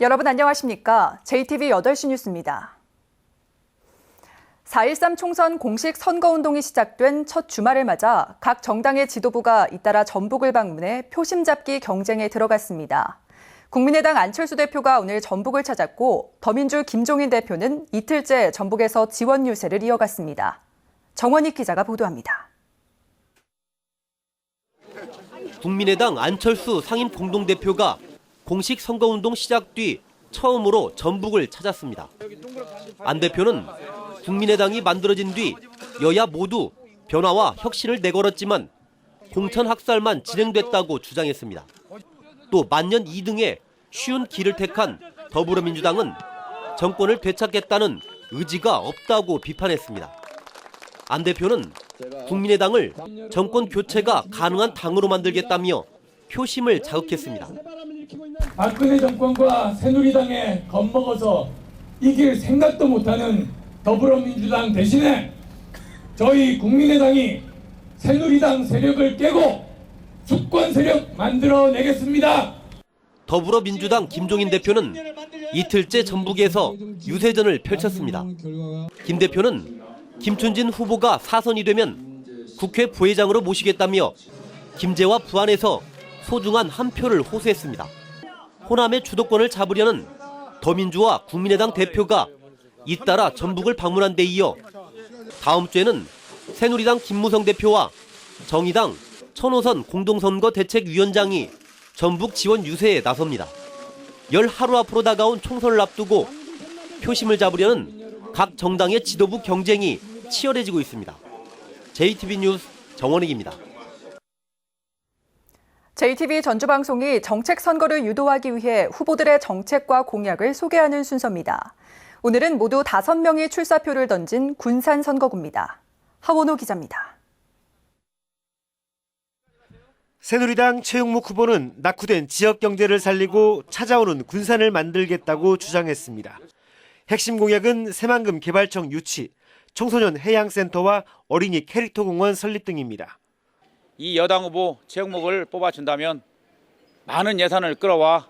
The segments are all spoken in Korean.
여러분 안녕하십니까? JTV 8시 뉴스입니다. 4.13 총선 공식 선거운동이 시작된 첫 주말을 맞아 각 정당의 지도부가 잇따라 전북을 방문해 표심 잡기 경쟁에 들어갔습니다. 국민의당 안철수 대표가 오늘 전북을 찾았고 더민주 김종인 대표는 이틀째 전북에서 지원 유세를 이어갔습니다. 정원익 기자가 보도합니다. 국민의당 안철수 상임 공동대표가 공식 선거운동 시작 뒤 처음으로 전북을 찾았습니다. 안 대표는 국민의당이 만들어진 뒤 여야 모두 변화와 혁신을 내걸었지만 공천 학살만 진행됐다고 주장했습니다. 또 만년 2등의 쉬운 길을 택한 더불어민주당은 정권을 되찾겠다는 의지가 없다고 비판했습니다. 안 대표는 국민의당을 정권 교체가 가능한 당으로 만들겠다며 표심을 자극했습니다. 박근혜 정권과 새누리당에 겁먹어서 이길 생각도 못하는 더불어민주당 대신에 저희 국민의당이 새누리당 세력을 깨고 주권 세력 만들어내겠습니다. 더불어민주당 김종인 대표는 이틀째 전북에서 유세전을 펼쳤습니다. 김 대표는 김춘진 후보가 사선이 되면 국회 부회장으로 모시겠다며 김제와 부안에서 소중한 한 표를 호소했습니다. 호남의 주도권을 잡으려는 더민주와 국민의당 대표가 잇따라 전북을 방문한 데 이어 다음 주에는 새누리당 김무성 대표와 정의당 천호선 공동선거 대책위원장이 전북 지원 유세에 나섭니다. 열 하루 앞으로 다가온 총선을 앞두고 표심을 잡으려는 각 정당의 지도부 경쟁이 치열해지고 있습니다. JTB 뉴스 정원익입니다. JTB 전주방송이 정책 선거를 유도하기 위해 후보들의 정책과 공약을 소개하는 순서입니다. 오늘은 모두 5명이 출사표를 던진 군산 선거구입니다. 하원호 기자입니다. 새누리당 최용묵 후보는 낙후된 지역 경제를 살리고 찾아오는 군산을 만들겠다고 주장했습니다. 핵심 공약은 새만금 개발청 유치, 청소년 해양센터와 어린이 캐릭터공원 설립 등입니다. 이 여당 후보 최용묵을 뽑아준다면 많은 예산을 끌어와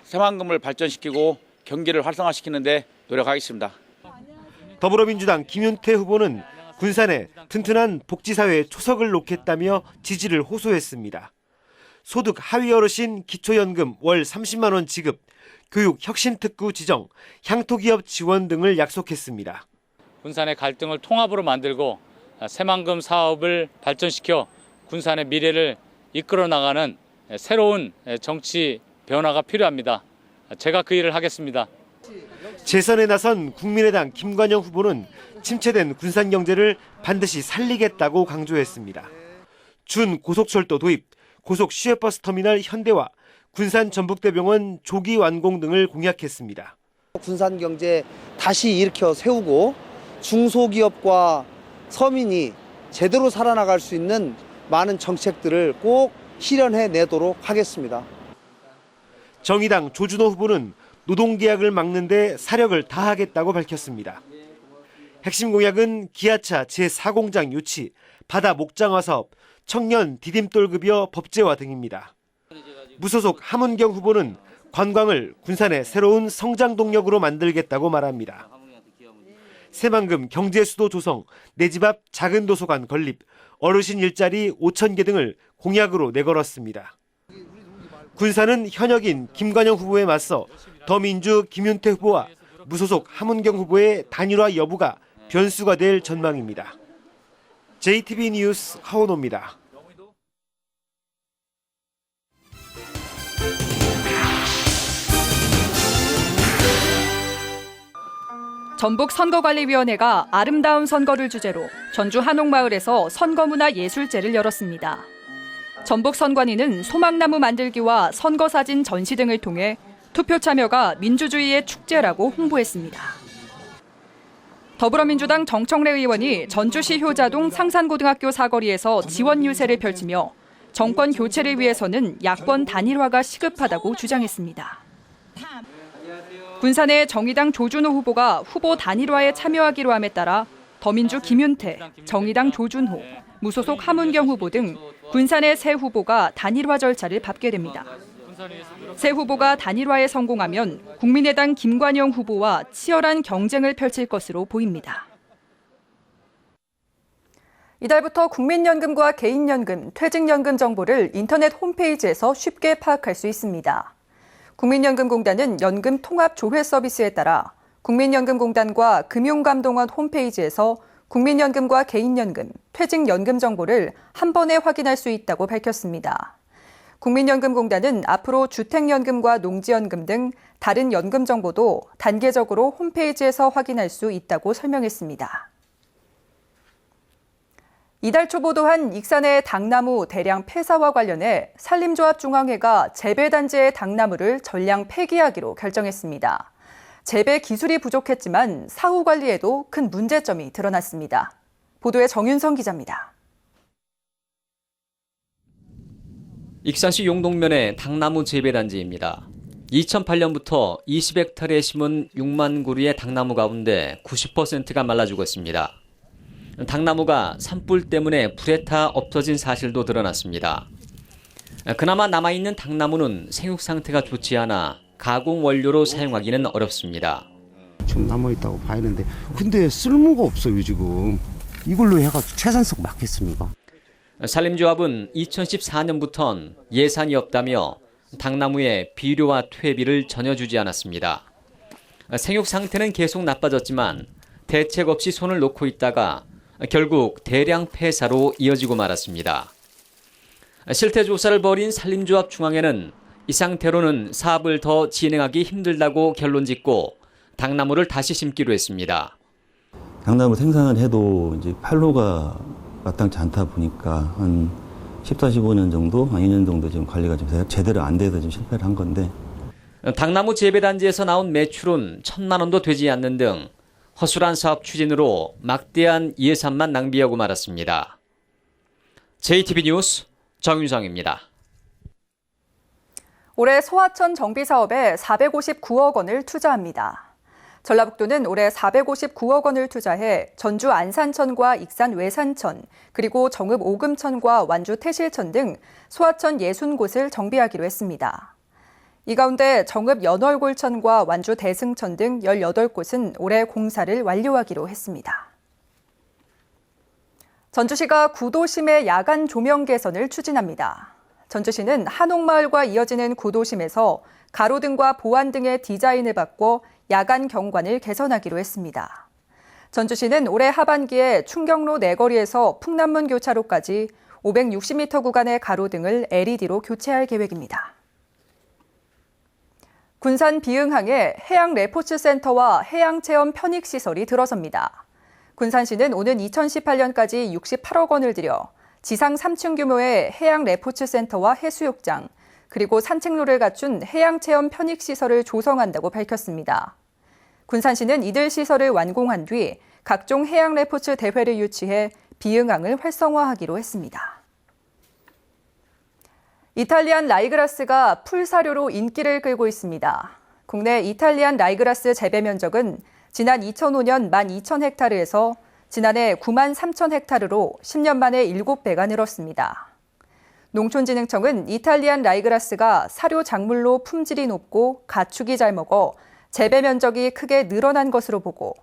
새만금을 발전시키고 경기를 활성화시키는 데 노력하겠습니다. 더불어민주당 김윤태 후보는 군산에 튼튼한 복지사회 초석을 놓겠다며 지지를 호소했습니다. 소득 하위 어르신 기초연금 월 30만 원 지급, 교육 혁신특구 지정, 향토기업 지원 등을 약속했습니다. 군산의 갈등을 통합으로 만들고 새만금 사업을 발전시켜 군산의 미래를 이끌어 나가는 새로운 정치 변화가 필요합니다. 제가 그 일을 하겠습니다. 재선에 나선 국민의당 김관영 후보는 침체된 군산 경제를 반드시 살리겠다고 강조했습니다. 준 고속철도 도입, 고속 시외버스 터미널 현대화, 군산 전북대병원 조기 완공 등을 공약했습니다. 군산 경제 다시 일으켜 세우고 중소기업과 서민이 제대로 살아나갈 수 있는 많은 정책들을 꼭 실현해내도록 하겠습니다. 정의당 조준호 후보는 노동계약을 막는 데 사력을 다하겠다고 밝혔습니다. 핵심 공약은 기아차 제4공장 유치, 바다 목장화 사업, 청년 디딤돌급여 법제화 등입니다. 무소속 함은경 후보는 관광을 군산의 새로운 성장 동력으로 만들겠다고 말합니다. 새만금 경제수도 조성, 내 집 앞 작은 도서관 건립, 어르신 일자리 5,000개 등을 공약으로 내걸었습니다. 군산은 현역인 김관영 후보에 맞서 더민주 김윤태 후보와 무소속 함은경 후보의 단일화 여부가 변수가 될 전망입니다. JTB 뉴스 하원호입니다. 전북선거관리위원회가 아름다운 선거를 주제로 전주 한옥마을에서 선거문화 예술제를 열었습니다. 전북선관위는 소망나무 만들기와 선거사진 전시 등을 통해 투표 참여가 민주주의의 축제라고 홍보했습니다. 더불어민주당 정청래 의원이 전주시 효자동 상산고등학교 사거리에서 지원 유세를 펼치며 정권 교체를 위해서는 야권 단일화가 시급하다고 주장했습니다. 군산의 정의당 조준호 후보가 후보 단일화에 참여하기로 함에 따라 더민주 김윤태, 정의당 조준호, 무소속 함은경 후보 등 군산의 세 후보가 단일화 절차를 밟게 됩니다. 새 후보가 단일화에 성공하면 국민의당 김관영 후보와 치열한 경쟁을 펼칠 것으로 보입니다. 이달부터 국민연금과 개인연금, 퇴직연금 정보를 인터넷 홈페이지에서 쉽게 파악할 수 있습니다. 국민연금공단은 연금 통합 조회 서비스에 따라 국민연금공단과 금융감독원 홈페이지에서 국민연금과 개인연금, 퇴직연금 정보를 한 번에 확인할 수 있다고 밝혔습니다. 국민연금공단은 앞으로 주택연금과 농지연금 등 다른 연금 정보도 단계적으로 홈페이지에서 확인할 수 있다고 설명했습니다. 이달 초 보도한 익산의 당나무 대량 폐사와 관련해 산림조합중앙회가 재배단지의 당나무를 전량 폐기하기로 결정했습니다. 재배 기술이 부족했지만 사후 관리에도 큰 문제점이 드러났습니다. 보도에 정윤성 기자입니다. 익산시 용동면의 당나무 재배단지입니다. 2008년부터 20헥타르에 심은 6만 그루의 당나무 가운데 90%가 말라 죽었습니다. 당나무가 산불 때문에 불에 타 없어진 사실도 드러났습니다. 그나마 남아있는 당나무는 생육 상태가 좋지 않아 가공 원료로 사용하기는 어렵습니다. 좀 남아있다고 봐야 하는데 근데 쓸모가 없어요 지금. 이걸로 해가지고 최산석 맞겠습니까? 산림조합은 2014년부터는 예산이 없다며 당나무에 비료와 퇴비를 전혀 주지 않았습니다. 생육 상태는 계속 나빠졌지만 대책 없이 손을 놓고 있다가 결국 대량 폐사로 이어지고 말았습니다. 실태 조사를 벌인 산림조합 중앙회는 이 상태로는 사업을 더 진행하기 힘들다고 결론짓고 당나무를 다시 심기로 했습니다. 당나무 생산을 해도 이제 판로가 마땅치 않다 보니까 한 14, 15년 정도, 한 2년 정도 지금 관리가 좀 제대로 안 돼서 좀 실패를 한 건데. 당나무 재배단지에서 나온 매출은 1,000만 원도 되지 않는 등 허술한 사업 추진으로 막대한 예산만 낭비하고 말았습니다. JTB 뉴스 정윤성입니다. 올해 소하천 정비 사업에 459억 원을 투자합니다. 전라북도는 올해 459억 원을 투자해 전주 안산천과 익산 외산천, 그리고 정읍 오금천과 완주 태실천 등 소하천 60곳을 정비하기로 했습니다. 이 가운데 정읍 연월골천과 완주 대승천 등 18곳은 올해 공사를 완료하기로 했습니다. 전주시가 구도심의 야간 조명 개선을 추진합니다. 전주시는 한옥마을과 이어지는 구도심에서 가로등과 보안 등의 디자인을 바꿔 야간 경관을 개선하기로 했습니다. 전주시는 올해 하반기에 충경로 내거리에서 풍남문 교차로까지 560m 구간의 가로등을 LED로 교체할 계획입니다. 군산 비흥항에 해양 레포츠 센터와 해양체험 편익시설이 들어섭니다. 군산시는 오는 2018년까지 68억 원을 들여 지상 3층 규모의 해양 레포츠 센터와 해수욕장, 그리고 산책로를 갖춘 해양체험 편익시설을 조성한다고 밝혔습니다. 군산시는 이들 시설을 완공한 뒤 각종 해양 레포츠 대회를 유치해 비흥항을 활성화하기로 했습니다. 이탈리안 라이그라스가 풀사료로 인기를 끌고 있습니다. 국내 이탈리안 라이그라스 재배 면적은 지난 2005년 12,000헥타르에서 지난해 9만 3천 헥타르로 10년 만에 7배가 늘었습니다. 농촌진흥청은 이탈리안 라이그라스가 사료 작물로 품질이 높고 가축이 잘 먹어 재배 면적이 크게 늘어난 것으로 보고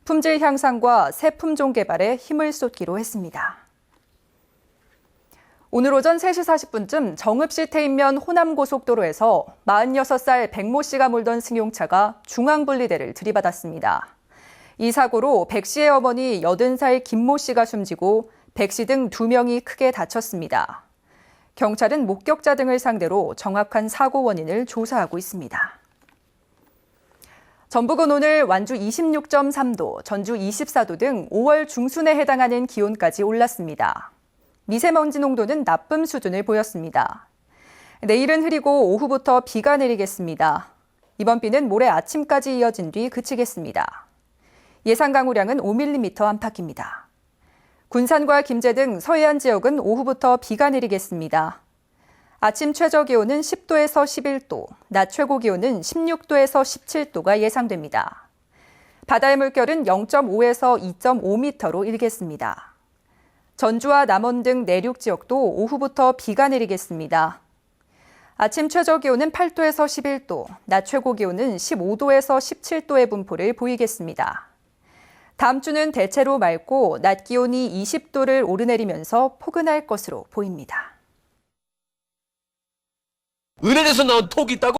품질 향상과 새 품종 개발에 힘을 쏟기로 했습니다. 오늘 오전 3시 40분쯤 정읍시 태인면 호남고속도로에서 46살 백모 씨가 몰던 승용차가 중앙분리대를 들이받았습니다. 이 사고로 백 씨의 어머니 80살 김모 씨가 숨지고 백 씨 등 2명이 크게 다쳤습니다. 경찰은 목격자 등을 상대로 정확한 사고 원인을 조사하고 있습니다. 전북은 오늘 완주 26.3도, 전주 24도 등 5월 중순에 해당하는 기온까지 올랐습니다. 미세먼지 농도는 나쁨 수준을 보였습니다. 내일은 흐리고 오후부터 비가 내리겠습니다. 이번 비는 모레 아침까지 이어진 뒤 그치겠습니다. 예상 강우량은 5mm 안팎입니다. 군산과 김제 등 서해안 지역은 오후부터 비가 내리겠습니다. 아침 최저 기온은 10도에서 11도, 낮 최고 기온은 16도에서 17도가 예상됩니다. 바다의 물결은 0.5에서 2.5m로 일겠습니다. 전주와 남원 등 내륙 지역도 오후부터 비가 내리겠습니다. 아침 최저 기온은 8도에서 11도, 낮 최고 기온은 15도에서 17도의 분포를 보이겠습니다. 다음 주는 대체로 맑고 낮 기온이 20도를 오르내리면서 포근할 것으로 보입니다. 은행에서 나온 톡이 있다고?